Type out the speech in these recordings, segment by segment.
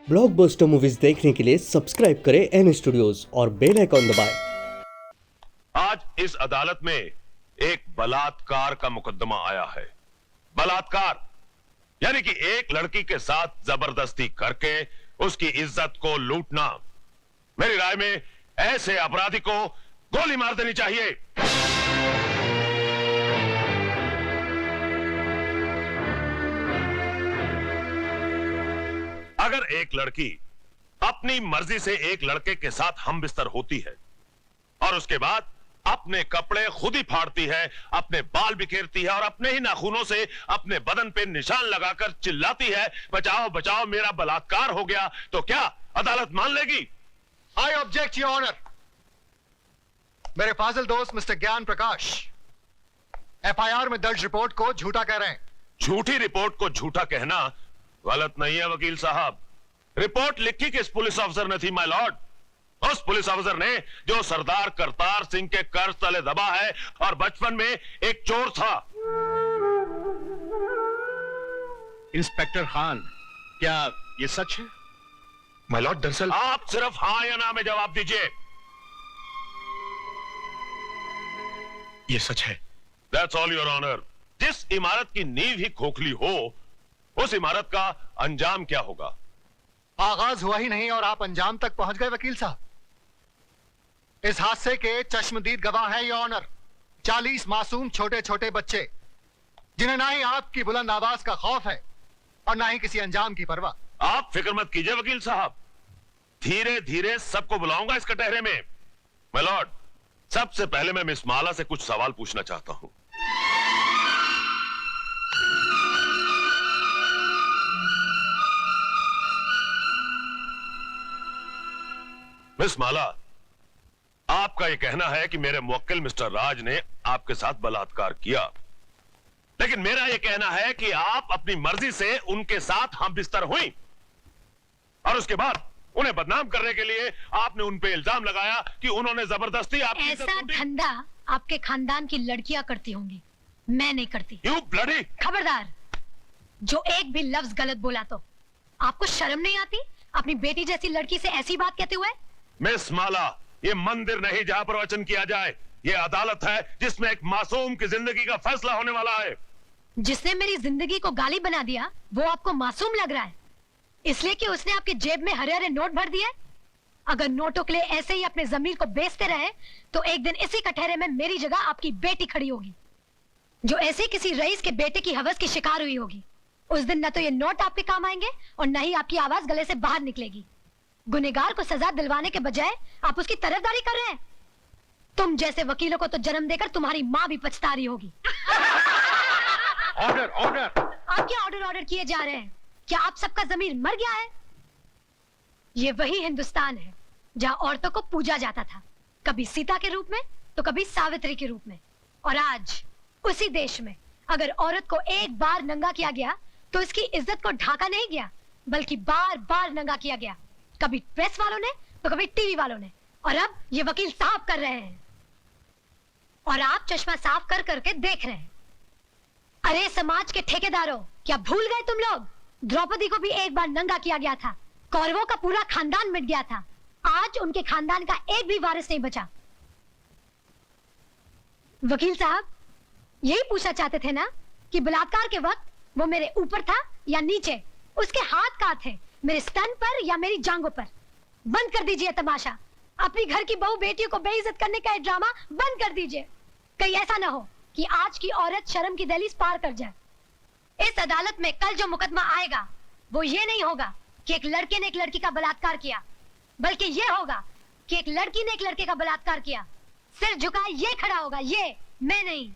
Blockbuster movies देखने के लिए सब्सक्राइब करें एन स्टूडियोज और बेल आइकॉन दबाएं। आज इस अदालत में एक बलात्कार का मुकदमा आया है। बलात्कार यानी कि एक लड़की के साथ जबरदस्ती करके उसकी इज्जत को लूटना। मेरी राय में ऐसे अपराधी को गोली मार देनी चाहिए। अगर एक लड़की अपनी मर्जी से एक लड़के के साथ हम बिस्तर होती है और उसके बाद अपने कपड़े खुद ही फाड़ती है, अपने बाल बिखेरती है और अपने ही नाखूनों से अपने बदन पे निशान लगाकर चिल्लाती है, बचाओ बचाओ मेरा बलात्कार हो गया, तो क्या अदालत मान लेगी? I object your honour. मेरे फाजिल दोस्त मिस्टर ज्ञान प्रकाश एफआईआर में दर्ज रिपोर्ट को झूठा कह रहे हैं। झूठी रिपोर्ट को झूठा कहना गलत नहीं है वकील साहब। रिपोर्ट लिखी किस पुलिस ऑफिसर ने थी माय लॉर्ड? उस पुलिस ऑफिसर ने जो सरदार करतार सिंह के कर्ज तले दबा है और बचपन में एक चोर था। इंस्पेक्टर खान, क्या ये सच है? माय लॉर्ड, दरअसल आप सिर्फ हां या ना में जवाब दीजिए। ये सच है। That's all your honour. जिस इमारत की नींव ही खोखली हो, उस इमारत का अंजाम क्या होगा? आगाज हुआ ही नहीं और आप अंजाम तक पहुंच गए वकील साहब। इस हादसे के चश्मदीद गवाह है योर ऑनर 40 मासूम छोटे छोटे बच्चे, जिन्हें ना ही आपकी बुलंद आवाज का खौफ है और ना ही किसी अंजाम की परवाह। आप फिक्र मत कीजिए वकील साहब, धीरे धीरे सबको बुलाऊंगा इस कटहरे में। माय लॉर्ड, सबसे पहले मैं मिस माला से कुछ सवाल पूछना चाहता हूं। मिस माला, आपका यह कहना है कि मेरे मुवक्किल मिस्टर राज ने आपके साथ बलात्कार किया, लेकिन मेरा यह कहना है कि आप अपनी मर्जी से उनके साथ हम बिस्तर हुई और उसके बाद उन्हें बदनाम करने के लिए आपने उन पे इल्जाम लगाया कि उन्होंने जबरदस्ती आपकी इज्जत ऐसा लूटी। धंधा आपके खानदान की लड़कियां करती होंगी, मैं नहीं करती। You bloody! खबरदार, जो एक भी लफ्ज गलत बोला तो आपको शर्म नहीं आती अपनी बेटी जैसी लड़की से ऐसी बात कहते हुए? मिस माला, ये मंदिर नहीं जहां पर वचन किया जाए, ये अदालत है जिसमें एक मासूम की जिंदगी का फैसला होने वाला है। जिसने मेरी जिंदगी को गाली बना दिया वो आपको मासूम लग रहा है, इसलिए कि उसने आपके जेब में हरे हरे नोट भर दिए। अगर नोटों के लिए ऐसे ही अपने जमीर को बेचते रहे तो एक दिन इसी कटहरे में मेरी जगह आपकी बेटी खड़ी होगी, जो ऐसे किसी रईस के बेटे की हवस की शिकार हुई होगी। उस दिन न तो ये नोट आपके काम आएंगे और न ही आपकी आवाज गले से बाहर निकलेगी। गुनहगार को सजा दिलवाने के बजाय आप उसकी तरफदारी कर रहे हैं। तुम जैसे वकीलों को तो जन्म देकर तुम्हारी माँ भी पछता रही होगी। Order order. आप क्या ऑर्डर किए जा रहे हैं? क्या आप सबका जमीर मर गया है? ये वही हिंदुस्तान है जहाँ औरतों को पूजा जाता था, कभी सीता के रूप में तो कभी सावित्री के रूप में। और आज उसी देश में अगर औरत को एक बार नंगा किया गया तो इसकी इज्जत को ढाका नहीं गया, बल्कि बार बार नंगा किया गया, कभी प्रेस वालों ने तो कभी टीवी वालों ने, और अब ये वकील साफ कर रहे हैं और आप चश्मा साफ कर करके देख रहे हैं। अरे समाज के ठेकेदारों, क्या भूल गए तुम लोग? द्रौपदी को भी एक बार नंगा किया गया था, कौरवों का पूरा खानदान मिट गया था, आज उनके खानदान का एक भी वारिस नहीं बचा। वकील साहब, यही पूछना चाहते थे ना कि बलात्कार के वक्त वो मेरे ऊपर था या नीचे, उसके हाथ कहाँ थे, मेरे स्तन पर या मेरी जांघों पर? बंद कर दीजिए तमाशा, अपनी घर की बहू बेटियों को बेइज्जत करने का ये ड्रामा बंद कर दीजिए। कहीं ऐसा ना हो कि आज की औरत शर्म की दहलीज पार कर जाए। इस अदालत में कल जो मुकदमा आएगा वो ये नहीं होगा कि एक लड़के ने एक लड़की का बलात्कार किया, बल्कि ये होगा कि एक लड़की ने एक लड़के का बलात्कार किया। सिर झुकाए ये खड़ा होगा, ये मैं नहीं।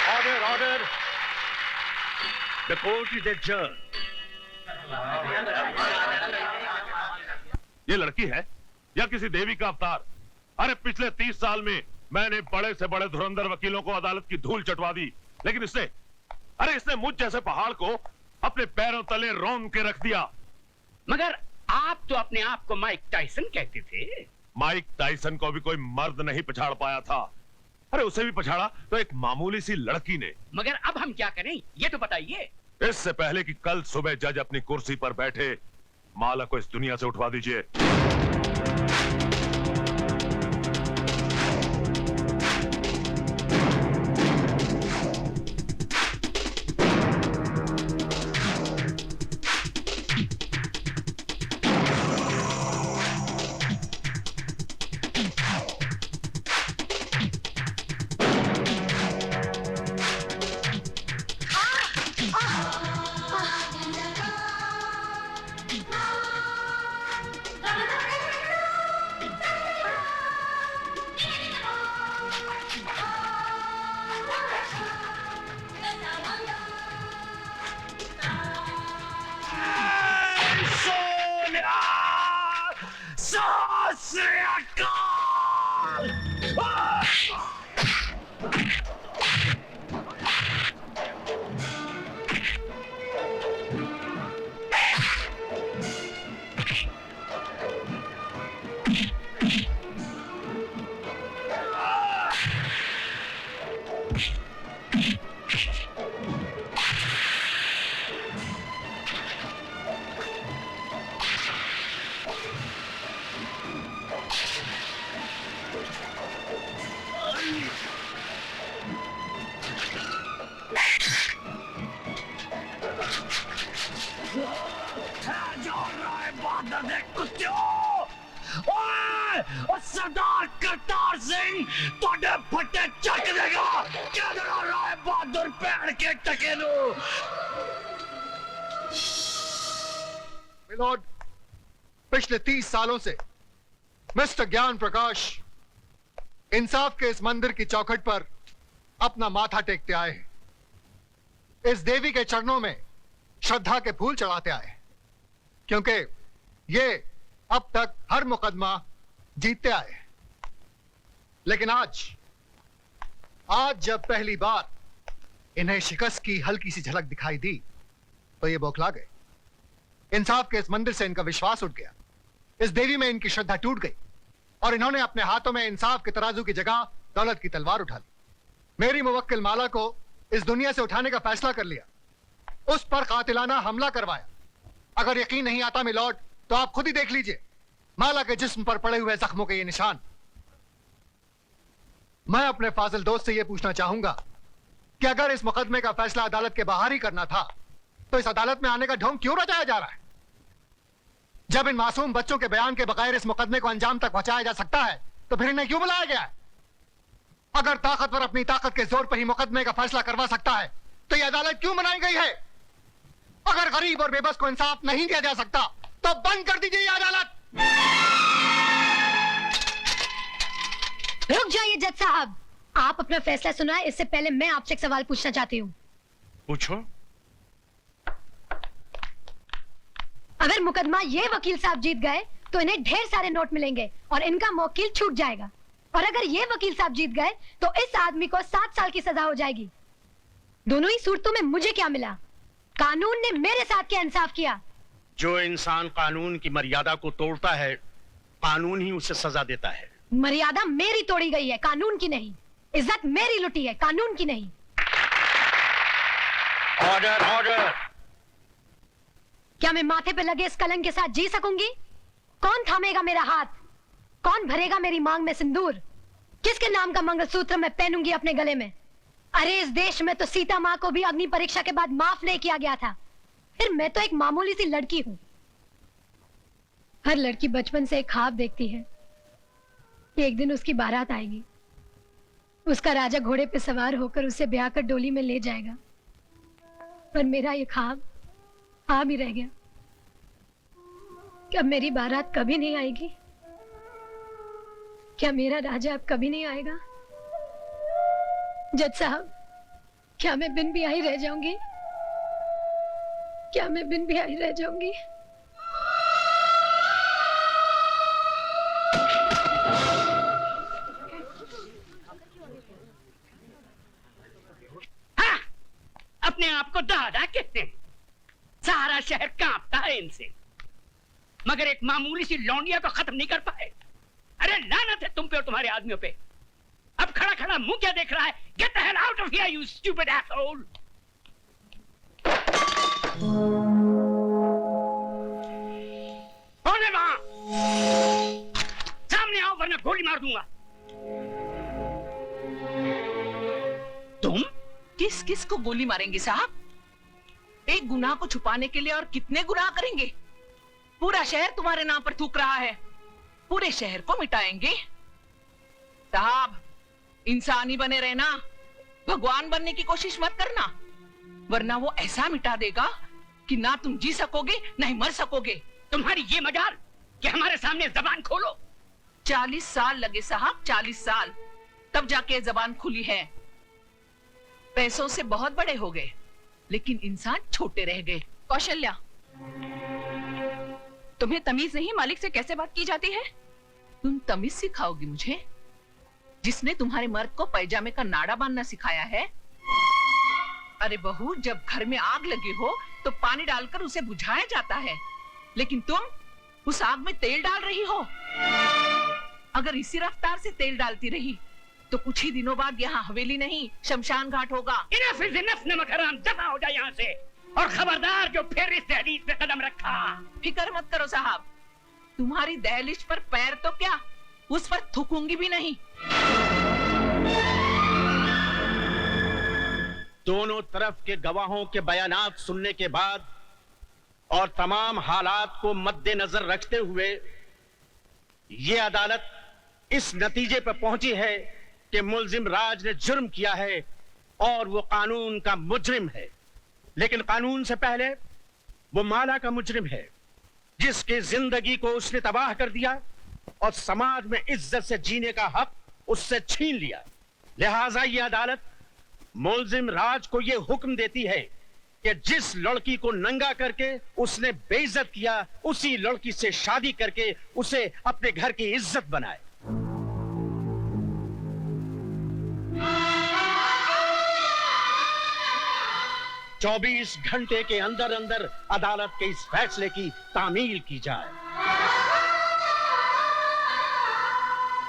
Order order. The court is adjourned. ये लड़की है या किसी देवी का अवतार? अरे पिछले 30 साल में मैंने बड़े से बड़े धुरंधर वकीलों को अदालत की धूल चटवा दी, लेकिन इसने मुझ जैसे पहाड़ को अपने पैरों तले रौंद के रख दिया। मगर आप तो अपने आप को माइक टाइसन कहते थे। माइक टाइसन को भी कोई मर्द नहीं पछाड़ पाया था। अरे उसे भी पछाड़ा तो एक मामूली सी लड़की ने। मगर अब हम क्या करें, ये तो बताइए। इससे पहले कि कल सुबह जज अपनी कुर्सी पर बैठे, माला को इस दुनिया से उठवा दीजिए। सरदार करतार सिंह तोड़े फटे चक देगा। क्या डरा रहा है बहादुर पैर के टकेलू। मिलोड, पिछले 30 सालों से मिस्टर ज्ञान प्रकाश इंसाफ के इस मंदिर की चौखट पर अपना माथा टेकते आए हैं। इस देवी के चरणों में श्रद्धा के फूल चढ़ाते आए हैं, क्योंकि ये अब तक हर मुकदमा जीतते आए हैं। लेकिन आज जब पहली बार इन्हें शिकस्त की हल्की सी झलक दिखाई दी तो ये बौखला गए। इंसाफ के इस मंदिर से इनका विश्वास उठ गया, इस देवी में इनकी श्रद्धा टूट गई और इन्होंने अपने हाथों में इंसाफ के तराजू की जगह दौलत की तलवार उठा ली। मेरी मुवक्किल माला को इस दुनिया से उठाने का फैसला कर लिया, उस पर कातिलाना हमला करवाया। अगर यकीन नहीं आता मिलॉर्ड तो आप खुद ही देख लीजिए माला के जिस्म पर पड़े हुए जख्मों के ये निशान। मैं अपने फाजिल दोस्त से यह पूछना चाहूंगा कि अगर इस मुकदमे का फैसला अदालत के बाहर ही करना था तो इस अदालत में आने का ढोंग क्यों रचाया जा रहा है? जब इन मासूम बच्चों के बयान के बगैर इस मुकदमे को अंजाम तक पहुंचाया जा सकता है तो फिर इन्हें क्यों बुलाया गया है? अगर ताकतवर अपनी ताकत के जोर पर ही मुकदमे का फैसला करवा सकता है तो यह अदालत क्यों बनाई गई है? अगर गरीब और बेबस को इंसाफ नहीं दिया जा सकता तो बंद कर दीजिए यह अदालत। रुक जाइए जज साहब, आप अपना फैसला सुनाए इससे पहले मैं आपसे एक सवाल पूछना चाहती हूँ। पूछो। अगर मुकदमा ये वकील साहब जीत गए तो इन्हें ढेर सारे नोट मिलेंगे और इनका मौकिल छूट जाएगा, और अगर ये वकील साहब जीत गए तो इस आदमी को 7 साल की सजा हो जाएगी। दोनों ही सूरतों में मुझे क्या मिला? कानून ने मेरे साथ क्या इंसाफ किया? जो इंसान कानून की मर्यादा को तोड़ता है कानून ही उसे सजा देता है। मर्यादा मेरी तोड़ी गई है, कानून की नहीं। इज्जत मेरी लुटी है, कानून की नहीं। Order order. क्या मैं माथे पे लगे इस कलंक के साथ जी सकूंगी? कौन थामेगा मेरा हाथ? कौन भरेगा मेरी मांग में सिंदूर? किसके नाम का मंगलसूत्र मैं पहनूंगी अपने गले में? अरे इस देश में तो सीता माँ को भी अग्नि परीक्षा के बाद माफ नहीं किया गया था, फिर मैं तो एक मामूली सी लड़की हूं। हर लड़की बचपन से एक ख्वाब देखती है कि एक दिन उसकी बारात आएगी, उसका राजा घोड़े पे सवार होकर उसे ब्याह कर डोली में ले जाएगा। पर मेरा ये ख्वाब आ भी रह गया। क्या मेरी बारात कभी नहीं आएगी? क्या मेरा राजा अब कभी नहीं आएगा? जज साहब, क्या मैं बिन ब्याही रह जाऊंगी? क्या मैं बिन ब्याही रह जाऊंगी? हाँ, अपने आप को दादा कहते हैं। सारा शहर कांपता है इनसे, मगर एक मामूली सी लौंडिया को खत्म नहीं कर पाए। अरे लानत है तुम पे और तुम्हारे आदमियों पे। अब खड़ा खड़ा मुंह क्या देख रहा है? Get the hell out of here you stupid asshole. गोली मार दूंगा। तुम किस किस को गोली मारेंगे साहब? एक गुनाह को छुपाने के लिए और कितने गुनाह करेंगे? पूरा शहर तुम्हारे नाम पर थूक रहा है, पूरे शहर को मिटाएंगे। साहब, इंसानी बने रहना, भगवान बनने की कोशिश मत करना, वरना वो ऐसा मिटा देगा कि ना तुम जी सकोगे ना ही मर सकोगे। तुम्हारी ये मजाल कि हमारे सामने जबान खोलो। 40 साल लगे साहब, 40 साल, तब जाके जबान खुली है। पैसों से बहुत बड़े हो गए, लेकिन इंसान छोटे रह गए। कौशल्या, तुम्हें तमीज नहीं मालिक से कैसे बात की जाती है? तुम तमीज सिखाओगी मुझे, जिसने तुम्हारे मर्द को पैजामे का नाड़ा बांधना सिखाया है? अरे बहू, जब घर में आग लगी हो तो पानी डालकर उसे बुझाया जाता है, लेकिन तुम उस आग में तेल डाल रही हो। अगर इसी रफ्तार से तेल डालती रही तो कुछ ही दिनों बाद यहाँ हवेली नहीं शमशान घाट होगा। इनफ इज इनफ, नमक हराम, दफा हो जाए यहाँ से। और खबरदार जो फिर इस दहलीज पे कदम रखा। फिक्र मत करो साहब, तुम्हारी दहलीज पर पैर तो क्या, उस पर थूकूंगी भी नहीं। दोनों तरफ के गवाहों के बयानात सुनने के बाद और तमाम हालात को मद्देनजर रखते हुए ये अदालत इस नतीजे पर पहुंची है कि मुल्जिम राज ने जुर्म किया है और वो कानून का मुजरिम है। लेकिन कानून से पहले वो माला का मुजरिम है, जिसकी जिंदगी को उसने तबाह कर दिया और समाज में इज्जत से जीने का हक उससे छीन लिया। लिहाजा ये अदालत मुल्जिम राज को ये हुक्म देती है कि जिस लड़की को नंगा करके उसने बेइज्जत किया, उसी लड़की से शादी करके उसे अपने घर की इज्जत बनाए। चौबीस घंटे के अंदर अंदर अदालत के इस फैसले की तामील की जाए।